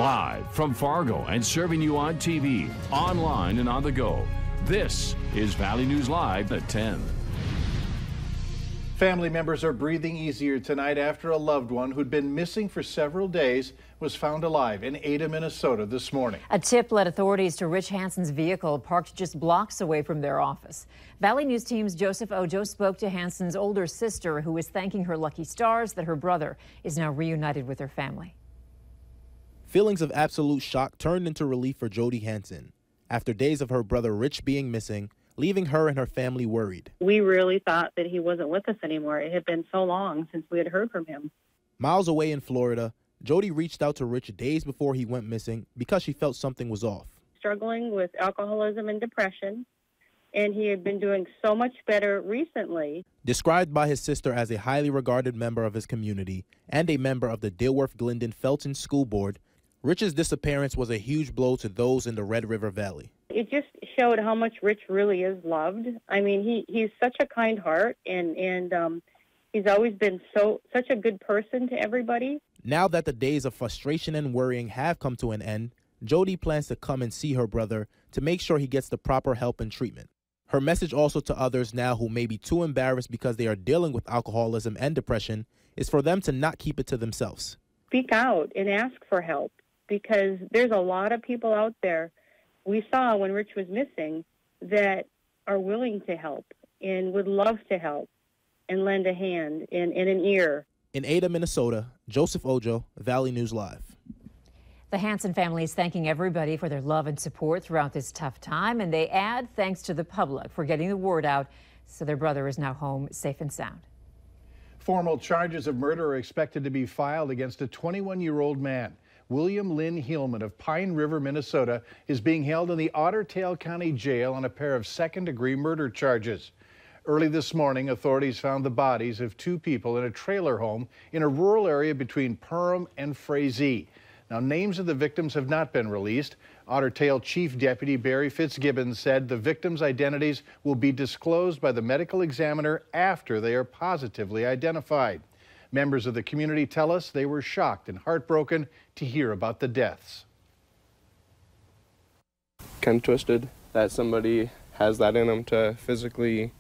Live from Fargo and serving you on TV, online, and on the go. This is Valley News Live at 10. Family members are breathing easier tonight after a loved one who'd been missing for several days was found alive in Ada, Minnesota this morning. A tip led authorities to Rich Hansen's vehicle parked just blocks away from their office. Valley News Team's Joseph Ojo spoke to Hansen's older sister, who is thanking her lucky stars that her brother is now reunited with her family. Feelings of absolute shock turned into relief for Jody Hansen after days of her brother Rich being missing, leaving her and her family worried. We really thought that he wasn't with us anymore. It had been so long since we had heard from him. Miles away in Florida, Jody reached out to Rich days before he went missing because she felt something was off. Struggling with alcoholism and depression, and he had been doing so much better recently. Described by his sister as a highly regarded member of his community and a member of the Dilworth-Glendon Felton School Board, Rich's disappearance was a huge blow to those in the Red River Valley. It just showed how much Rich really is loved. I mean, he's such a kind heart, and he's always been such a good person to everybody. Now that the days of frustration and worrying have come to an end, Jody plans to come and see her brother to make sure he gets the proper help and treatment. Her message also to others now who may be too embarrassed because they are dealing with alcoholism and depression is for them to not keep it to themselves. Speak out and ask for help, because there's a lot of people out there we saw when Rich was missing that are willing to help and would love to help and lend a hand and an ear. In Ada, Minnesota, Joseph Ojo, Valley News Live. The Hansen family is thanking everybody for their love and support throughout this tough time, and they add thanks to the public for getting the word out so their brother is now home safe and sound. Formal charges of murder are expected to be filed against a 21-year-old man. William Lynn Hillman of Pine River, Minnesota, is being held in the Otter Tail County Jail on a pair of second-degree murder charges. Early this morning, authorities found the bodies of two people in a trailer home in a rural area between Perham and Frazee. Now, names of the victims have not been released. Otter Tail Chief Deputy Barry Fitzgibbons said the victims' identities will be disclosed by the medical examiner after they are positively identified. Members of the community tell us they were shocked and heartbroken to hear about the deaths. Kind of twisted that somebody has that in them to physically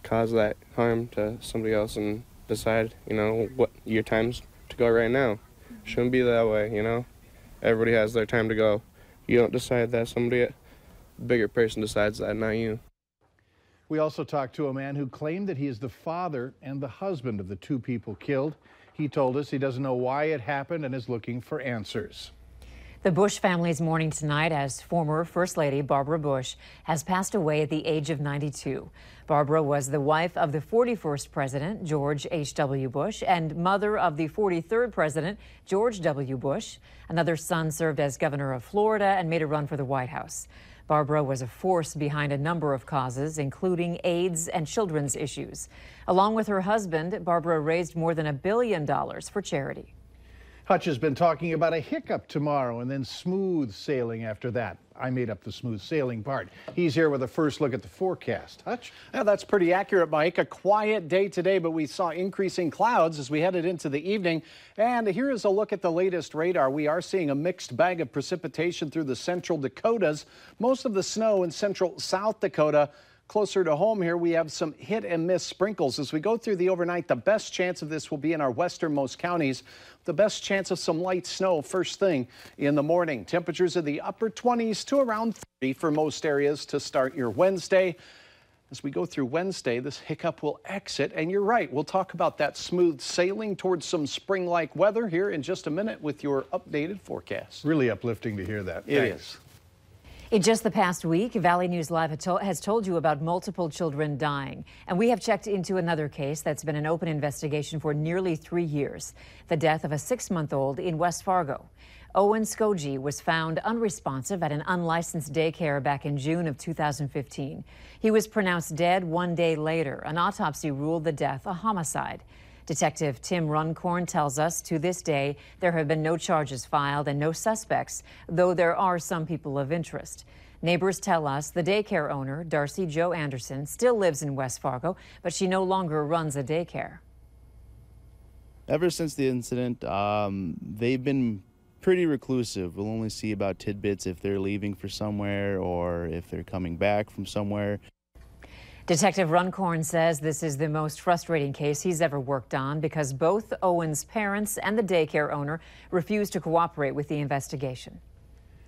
cause that harm to somebody else and decide, what your time's to go right now. Shouldn't be that way, Everybody has their time to go. You don't decide that, a bigger person decides that, not you. We also talked to a man who claimed that he is the father and the husband of the two people killed. He told us he doesn't know why it happened and is looking for answers. The Bush family is mourning tonight as former First Lady Barbara Bush has passed away at the age of 92. Barbara was the wife of the 41st President, George H.W. Bush, and mother of the 43rd President, George W. Bush. Another son served as governor of Florida and made a run for the White House. Barbara was a force behind a number of causes, including AIDS and children's issues. Along with her husband, Barbara raised more than $1 billion for charity. Hutch has been talking about a hiccup tomorrow and then smooth sailing after that. I made up the smooth sailing part. He's here with a first look at the forecast. Hutch? Yeah, that's pretty accurate, Mike. A quiet day today, but we saw increasing clouds as we headed into the evening. And here is a look at the latest radar. We are seeing a mixed bag of precipitation through the central Dakotas. Most of the snow in central South Dakota. Closer to home here, we have some hit and miss sprinkles. As we go through the overnight, the best chance of this will be in our westernmost counties. The best chance of some light snow first thing in the morning. Temperatures in the upper 20s to around 30 for most areas to start your Wednesday. As we go through Wednesday, this hiccup will exit. And you're right, we'll talk about that smooth sailing towards some spring-like weather here in just a minute with your updated forecast. Really uplifting to hear that. It Thanks. is. In just the past week, Valley News Live has told you about multiple children dying. And we have checked into another case that's been an open investigation for nearly 3 years. The death of a 6-month-old in West Fargo. Owen Skoji was found unresponsive at an unlicensed daycare back in June of 2015. He was pronounced dead 1 day later. An autopsy ruled the death a homicide. Detective Tim Runcorn tells us to this day there have been no charges filed and no suspects, though there are some people of interest. Neighbors tell us the daycare owner, Darcy Jo Anderson, still lives in West Fargo, but she no longer runs a daycare. Ever since the incident, they've been Pretty reclusive. We'll only see about tidbits if they're leaving for somewhere or if they're coming back from somewhere. Detective Runcorn says this is the most frustrating case he's ever worked on because both Owen's parents and the daycare owner refused to cooperate with the investigation.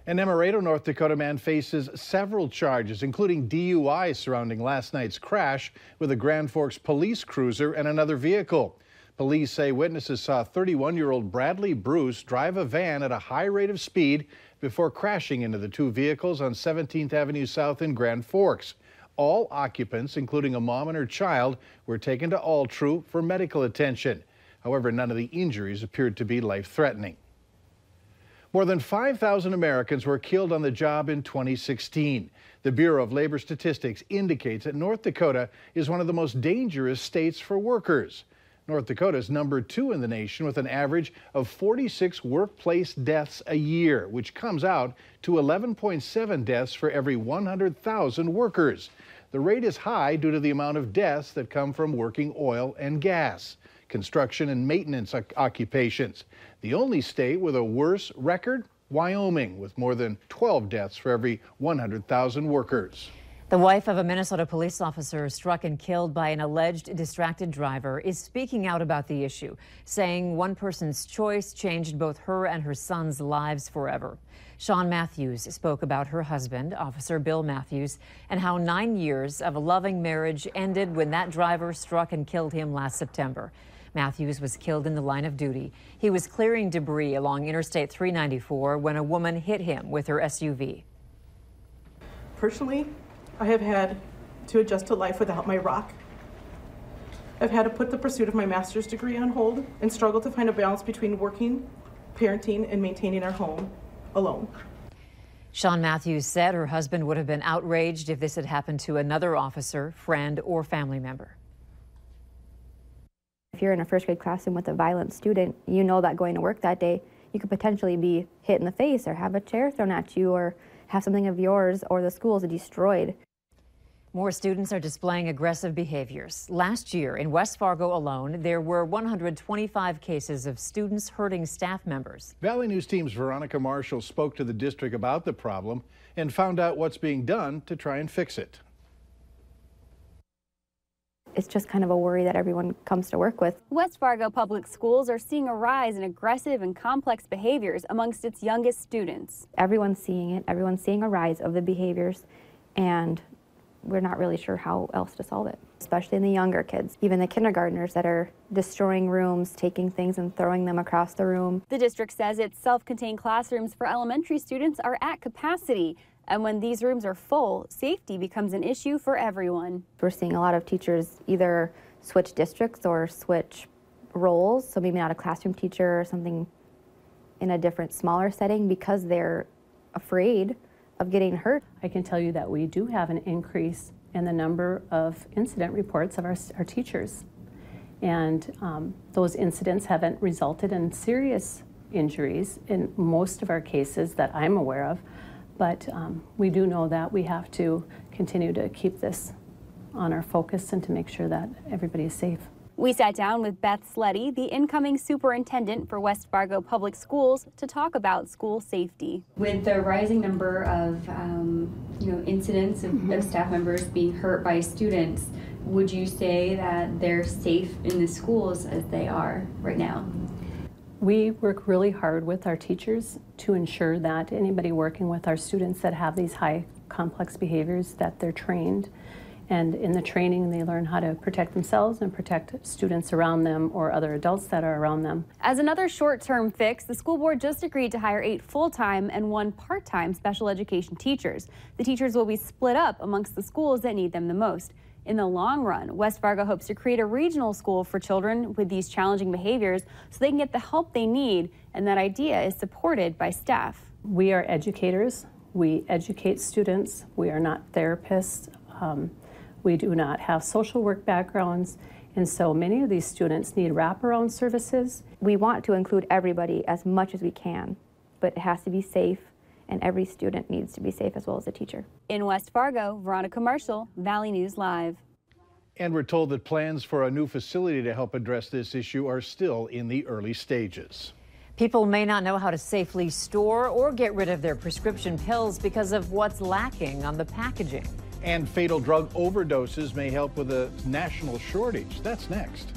An Emerado, North Dakota man faces several charges, including DUI surrounding last night's crash with a Grand Forks police cruiser and another vehicle. Police say witnesses saw 31-year-old Bradley Bruce drive a van at a high rate of speed before crashing into the two vehicles on 17th Avenue South in Grand Forks. All occupants, including a mom and her child, were taken to Altru for medical attention. However, none of the injuries appeared to be life-threatening. More than 5,000 Americans were killed on the job in 2016. The Bureau of Labor Statistics indicates that North Dakota is one of the most dangerous states for workers. North Dakota is number 2 in the nation with an average of 46 workplace deaths a year, which comes out to 11.7 deaths for every 100,000 workers. The rate is high due to the amount of deaths that come from working oil and gas, construction and maintenance occupations. The only state with a worse record, Wyoming, with more than 12 deaths for every 100,000 workers. The wife of a Minnesota police officer struck and killed by an alleged distracted driver is speaking out about the issue, saying one person's choice changed both her and her son's lives forever. Sean Matthews spoke about her husband, Officer Bill Matthews, and how 9 years of a loving marriage ended when that driver struck and killed him last September. Matthews was killed in the line of duty. He was clearing debris along Interstate 394 when a woman hit him with her SUV. Personally, I have had to adjust to life without my rock. I've had to put the pursuit of my master's degree on hold and struggle to find a balance between working, parenting, and maintaining our home alone. Sean Matthews said her husband would have been outraged if this had happened to another officer, friend, or family member. If you're in a first grade classroom with a violent student, you know that going to work that day, you could potentially be hit in the face or have a chair thrown at you or have something of yours or the school's destroyed. More students are displaying aggressive behaviors. Last year in West Fargo alone, there were 125 cases of students hurting staff members. Valley News Team's Veronica Marshall spoke to the district about the problem and found out what's being done to try and fix it. It's just kind of a worry that everyone comes to work with. West Fargo Public Schools are seeing a rise in aggressive and complex behaviors amongst its youngest students. Everyone's seeing it. Everyone's seeing a rise of the behaviors, and we're not really sure how else to solve it, especially in the younger kids. Even the kindergartners that are destroying rooms, taking things and throwing them across the room. The district says its self-contained classrooms for elementary students are at capacity. And when these rooms are full, safety becomes an issue for everyone. We're seeing a lot of teachers either switch districts or switch roles, so maybe not a classroom teacher or something in a different, smaller setting because they're afraid of getting hurt. I can tell you that we do have an increase in the number of incident reports of our teachers. And those incidents haven't resulted in serious injuries in most of our cases that I'm aware of. But we do know that we have to continue to keep this on our focus and to make sure that everybody is safe. We sat down with Beth Sleddy, the incoming superintendent for West Fargo Public Schools, to talk about school safety. With the rising number of incidents of staff members being hurt by students, would you say that they're safe in the schools as they are right now? We work really hard with our teachers to ensure that anybody working with our students that have these high complex behaviors, that they're trained. And in the training, they learn how to protect themselves and protect students around them or other adults that are around them. As another short-term fix, the school board just agreed to hire 8 full-time and 1 part-time special education teachers. The teachers will be split up amongst the schools that need them the most. In the long run, West Fargo hopes to create a regional school for children with these challenging behaviors so they can get the help they need, and that idea is supported by staff. We are educators. We educate students. We are not therapists. We do not have social work backgrounds, and so many of these students need wraparound services. We want to include everybody as much as we can, but it has to be safe, and every student needs to be safe as well as the teacher. In West Fargo, Veronica Marshall, Valley News Live. And we're told that plans for a new facility to help address this issue are still in the early stages. People may not know how to safely store or get rid of their prescription pills because of what's lacking on the packaging. And fatal drug overdoses may help with a national shortage. That's next.